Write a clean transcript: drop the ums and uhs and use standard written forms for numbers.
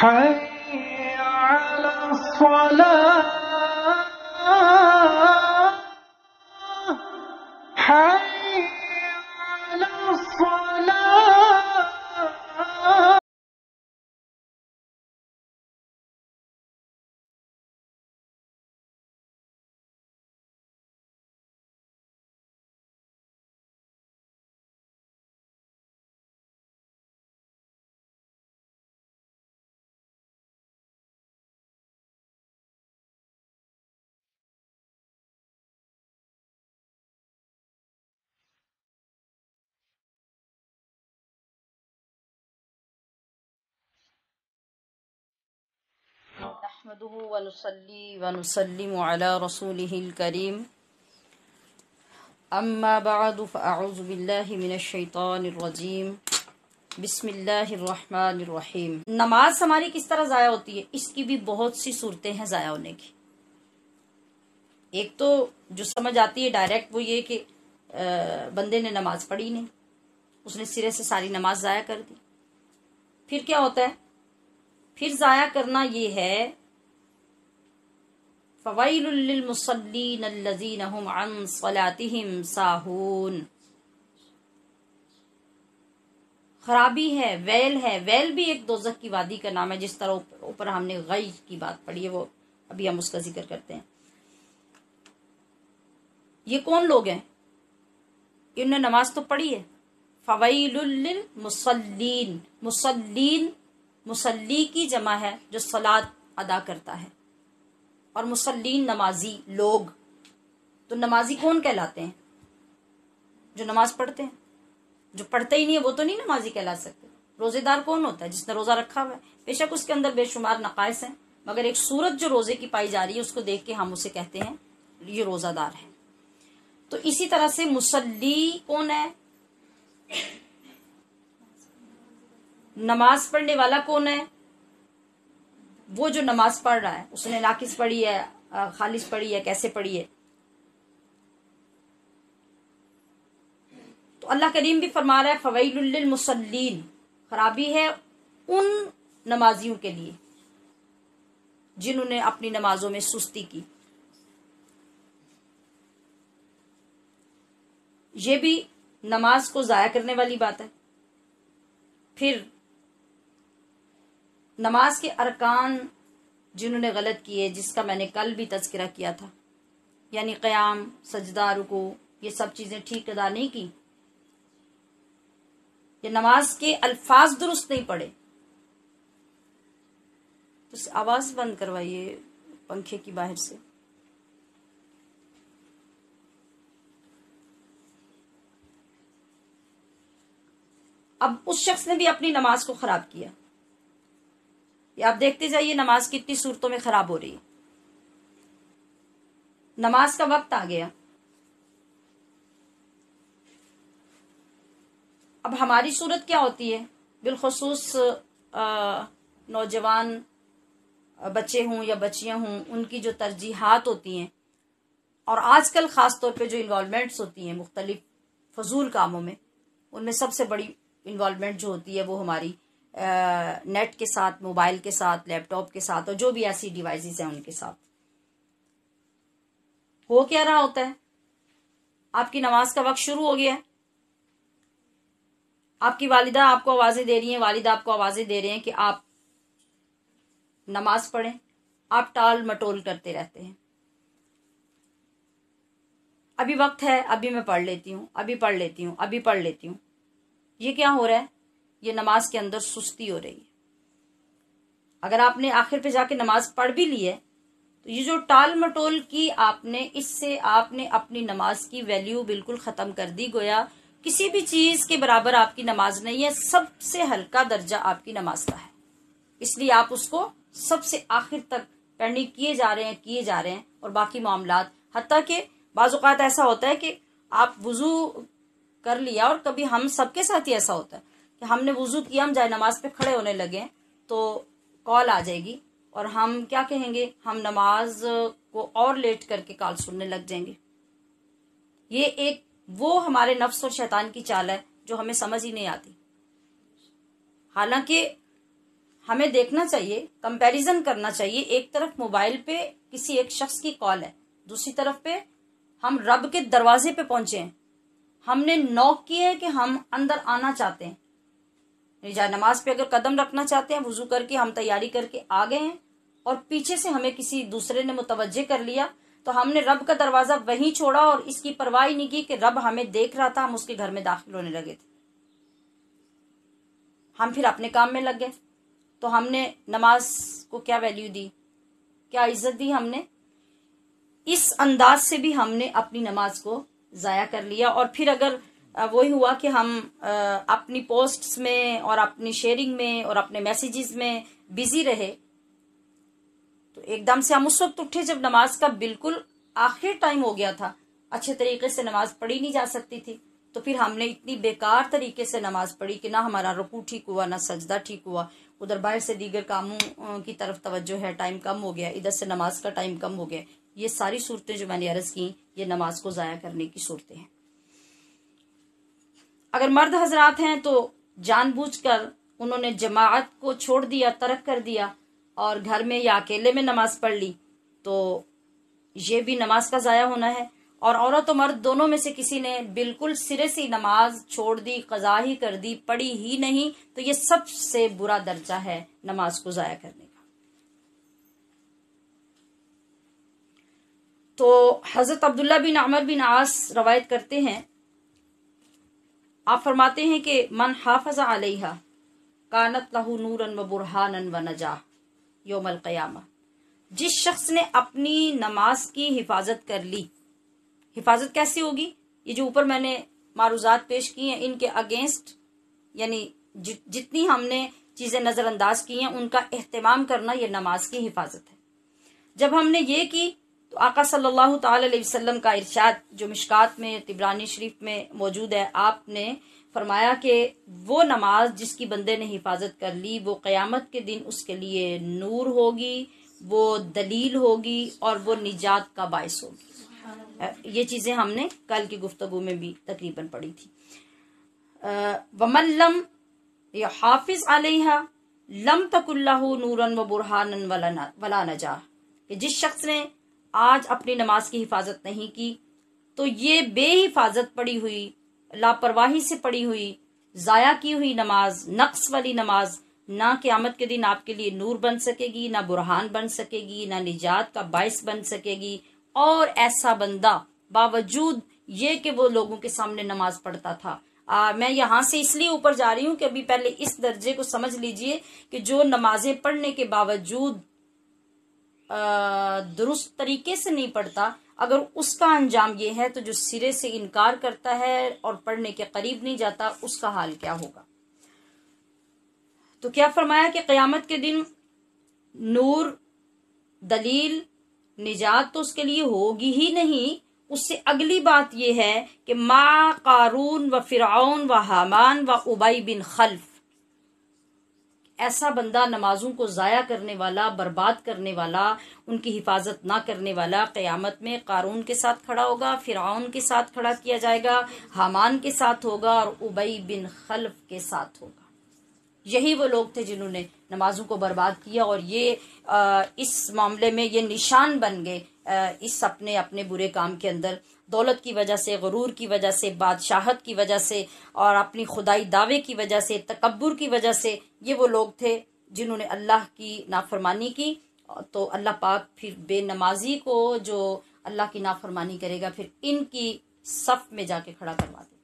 حي على الصلاة حي على الصلاة. نحمده ونصلي ونسلم على رسوله الكريم اما بعد فاعوذ باللہ من الشیطان الرجیم بسم اللہ الرحمن الرحیم. نماز ہماری کس طرح ضائع ہوتی ہے؟ اس کی بھی بہت سی صورتیں ہیں ضائع ہونے کی. ایک تو جو سمجھ آتی ہے ڈائریکٹ وہ یہ کہ بندے نے نماز پڑھی نہیں، اس نے سرے سے ساری نماز ضائع کر دی. پھر کیا ہوتا ہے؟ پھر ضائع کرنا یہ ہے فویل للمصلین الذین هم عن صلاتهم ساہون. خرابی ہے، ویل ہے. ویل بھی ایک دوزخ کی وادی کا نام ہے، جس طرح اوپر ہم نے غی کی بات پڑھی ہے، وہ ابھی ہم اس کا ذکر کرتے ہیں. یہ کون لوگ ہیں؟ انہوں نے نماز تو پڑھی ہے. فویل للمصلین، مصلین مصلی کی جمع ہے جو صلاۃ ادا کرتا ہے، اور مصلین نمازی لوگ. تو نمازی کون کہلاتے ہیں؟ جو نماز پڑھتے ہیں. جو پڑھتے ہی نہیں ہے وہ تو نہیں نمازی کہلا سکتے. روزے دار کون ہوتا ہے؟ جس نے روزہ رکھا ہوا ہے. بے شک اس کے اندر بے شمار نقائص ہیں، مگر ایک صورت جو روزے کی پائی جا رہی ہے اس کو دیکھ کے ہم اسے کہتے ہیں یہ روزہ دار ہے. تو اسی طرح سے مصلی کون ہے؟ نماز پڑھنے والا کون ہے؟ وہ جو نماز پڑھ رہا ہے، اس نے ناقص پڑھی ہے، خالص پڑھی ہے، کیسے پڑھی ہے. تو اللہ کریم بھی فرما رہا ہے فویل للمصلین، خرابی ہے ان نمازیوں کے لیے جنہوں نے اپنی نمازوں میں سستی کی. یہ بھی نماز کو ضائع کرنے والی بات ہے. پھر نماز کے ارکان جنہوں نے غلط کیے، جس کا میں نے کل بھی تذکرہ کیا تھا، یعنی قیام، سجدہ، رکوع، یہ سب چیزیں ٹھیک ادا نہیں کی، یا نماز کے الفاظ درست نہیں پڑے. تو آواز بند کروائیے پنکھے کی باہر سے. اب اس شخص نے بھی اپنی نماز کو خراب کیا. یہ آپ دیکھتے جائیے نماز کتنی صورتوں میں خراب ہو رہی ہے. نماز کا وقت آ گیا. اب ہماری صورت کیا ہوتی ہے؟ بالخصوص نوجوان بچے ہوں یا بچیاں ہوں، ان کی جو ترجیحات ہوتی ہیں، اور آج کل خاص طور پہ جو انوالومنٹس ہوتی ہیں مختلف فضول کاموں میں، ان میں سب سے بڑی انوالومنٹ جو ہوتی ہے وہ ہماری نیٹ کے ساتھ، موبائل کے ساتھ، لیپ ٹاپ کے ساتھ، اور جو بھی ایسی ڈیوائسز ہیں ان کے ساتھ. ہو کیا رہا ہوتا ہے؟ آپ کی نماز کا وقت شروع ہو گیا ہے، آپ کی والدہ آپ کو آوازیں دے رہی ہیں، والد آپ کو آوازیں دے رہے ہیں کہ آپ نماز پڑھیں. آپ ٹال مٹول کرتے رہتے ہیں. ابھی وقت ہے، ابھی میں پڑھ لیتی ہوں، ابھی پڑھ لیتی ہوں، ابھی پڑھ لیتی ہوں. یہ کیا ہو رہا ہے؟ یہ نماز کے اندر سستی ہو رہی ہے. اگر آپ نے آخر پہ جا کے نماز پڑھ بھی لی ہے تو یہ جو ٹال مٹول کی آپ نے، اس سے آپ نے اپنی نماز کی ویلیو بالکل ختم کر دی. گویا کسی بھی چیز کے برابر آپ کی نماز نہیں ہے. سب سے ہلکا درجہ آپ کی نماز کا ہے، اس لیے آپ اس کو سب سے آخر تک پڑھنے کیے جا رہے ہیں. اور باقی معاملات، حتیٰ کہ بعض اوقات ایسا ہوتا ہے کہ آپ وضو کر لیا، اور کبھی ہم سب کے ساتھ ہی ایسا ہوتا ہے کہ ہم نے وضو کیا، ہم جائے نماز پہ کھڑے ہونے لگے تو کال آ جائے گی، اور ہم کیا کہیں گے؟ ہم نماز کو اور لیٹ کر کے کال سننے لگ جائیں گے. یہ ایک وہ ہمارے نفس اور شیطان کی چال ہے جو ہمیں سمجھ ہی نہیں آتی. حالانکہ ہمیں دیکھنا چاہیے، کمپیریزن کرنا چاہیے، ایک طرف موبائل پہ کسی ایک شخص کی کال ہے، دوسری طرف پہ ہم رب کے دروازے پہ پہنچے ہیں، ہم نے نوک کی ہے کہ ہم اندر آنا چاہتے ہیں، جائے نماز پہ اگر قدم رکھنا چاہتے ہیں، وضو کر کے ہم تیاری کر کے آ گئے ہیں اور پیچھے سے ہمیں کسی دوسرے نے متوجہ کر لیا، تو ہم نے رب کا دروازہ وہیں چھوڑا اور اس کی پرواہ نہیں کی کہ رب ہمیں دیکھ رہا تھا، ہم اس کے گھر میں داخل ہونے لگے تھے، ہم پھر اپنے کام میں لگ گئے۔ تو ہم نے نماز کو کیا ویلیو دی، کیا عزت دی ہم نے؟ اس انداز سے بھی ہم نے اپنی نماز کو ضائع کر لیا۔ اور پھر اگر وہی ہوا کہ ہم اپنی پوسٹس میں اور اپنی شیئرنگ میں اور اپنے میسیجز میں بزی رہے، تو ایک دم سے ہم اس وقت اٹھے جب نماز کا بالکل آخر ٹائم ہو گیا تھا، اچھے طریقے سے نماز پڑھی نہیں جا سکتی تھی، تو پھر ہم نے اتنی بیکار طریقے سے نماز پڑھی کہ نہ ہمارا رکوع ٹھیک ہوا، نہ سجدہ ٹھیک ہوا، ادھر باہر سے دیگر کاموں کی طرف توجہ ہے، ٹائم کم ہو گیا، ادھر سے نماز کا ٹائم کم ہو گیا۔ یہ ساری صورتیں جو میں نے عرض کی، یہ نماز کو ضائع کرنے کی صورتیں ہیں۔ اگر مرد حضرات ہیں تو جان بوجھ کر انہوں نے جماعت کو چھوڑ دیا، ترک کر دیا اور گھر میں یا اکیلے میں نماز پڑھ لی، تو یہ بھی نماز کا ضائع ہونا ہے۔ اور عورت و مرد دونوں میں سے کسی نے بالکل سرے سے نماز چھوڑ دی، قضا ہی کر دی، پڑھی ہی نہیں، تو یہ سب سے برا درجہ ہے نماز کو ضائع کرنے کا۔ تو حضرت عبداللہ بن عمر بن عاص روایت کرتے ہیں، آپ فرماتے ہیں کہ من حافظ علیہا کانت لہ نورا و برہانا و نجاہ یوم القیامہ، جس شخص نے اپنی نماز کی حفاظت کر لی۔ حفاظت کیسی ہوگی؟ یہ جو اوپر میں نے معروضات پیش کی ہیں ان کے اگینسٹ، یعنی جتنی ہم نے چیزیں نظر انداز کی ہیں ان کا اہتمام کرنا، یہ نماز کی حفاظت ہے۔ جب ہم نے یہ کی تو آقا صلی اللہ تعالی علیہ وسلم کا ارشاد جو مشکات میں طبرانی شریف میں موجود ہے، آپ نے فرمایا کہ وہ نماز جس کی بندے نے حفاظت کر لی، وہ قیامت کے دن اس کے لیے نور ہوگی، وہ دلیل ہوگی اور وہ نجات کا باعث ہوگی۔ یہ چیزیں ہم نے کل کی گفتگو میں بھی تقریباً پڑھی تھی۔ وَمَن لَّمْ يَحَافِظْ عَلَيْهَا لَمْ تَكُن لَّهُ نُورًا وَبُرْهَانًا وَلَا نَجَاةً، کہ جس شخص نے آج اپنی نماز کی حفاظت نہیں کی تو یہ بے حفاظت پڑی ہوئی، لاپرواہی سے پڑی ہوئی، ضائع کی ہوئی نماز، نقص والی نماز نہ قیامت کے دن آپ کے لیے نور بن سکے گی، نہ برہان بن سکے گی، نہ نجات کا باعث بن سکے گی۔ اور ایسا بندہ باوجود یہ کہ وہ لوگوں کے سامنے نماز پڑھتا تھا، میں یہاں سے اس لیے اوپر جا رہی ہوں کہ ابھی پہلے اس درجے کو سمجھ لیجئے کہ جو نمازیں پڑھنے کے باوجود درست طریقے سے نہیں پڑھتا، اگر اس کا انجام یہ ہے تو جو سرے سے انکار کرتا ہے اور پڑھنے کے قریب نہیں جاتا، اس کا حال کیا ہوگا۔ تو کیا فرمایا کہ قیامت کے دن نور، دلیل، نجات تو اس کے لیے ہوگی ہی نہیں، اس سے اگلی بات یہ ہے کہ ما قارون و فرعون و حامان و ابی بن خلف، ایسا بندہ نمازوں کو ضائع کرنے والا، برباد کرنے والا، ان کی حفاظت نہ کرنے والا، قیامت میں قارون کے ساتھ کھڑا ہوگا، فرعون کے ساتھ کھڑا کیا جائے گا، حامان کے ساتھ ہوگا اور ابی بن خلف کے ساتھ ہوگا۔ یہی وہ لوگ تھے جنہوں نے نمازوں کو برباد کیا، اور یہ اس معاملے میں یہ نشان بن گئے اس اپنے برے کام کے اندر، دولت کی وجہ سے، غرور کی وجہ سے، بادشاہت کی وجہ سے اور اپنی خدائی دعوے کی وجہ سے، تکبر کی وجہ سے، یہ وہ لوگ تھے جنہوں نے اللہ کی نافرمانی کی۔ تو اللہ پاک پھر بے نمازی کو جو اللہ کی نافرمانی کرے گا، پھر ان کی صف میں جا کے کھڑا کروا دے۔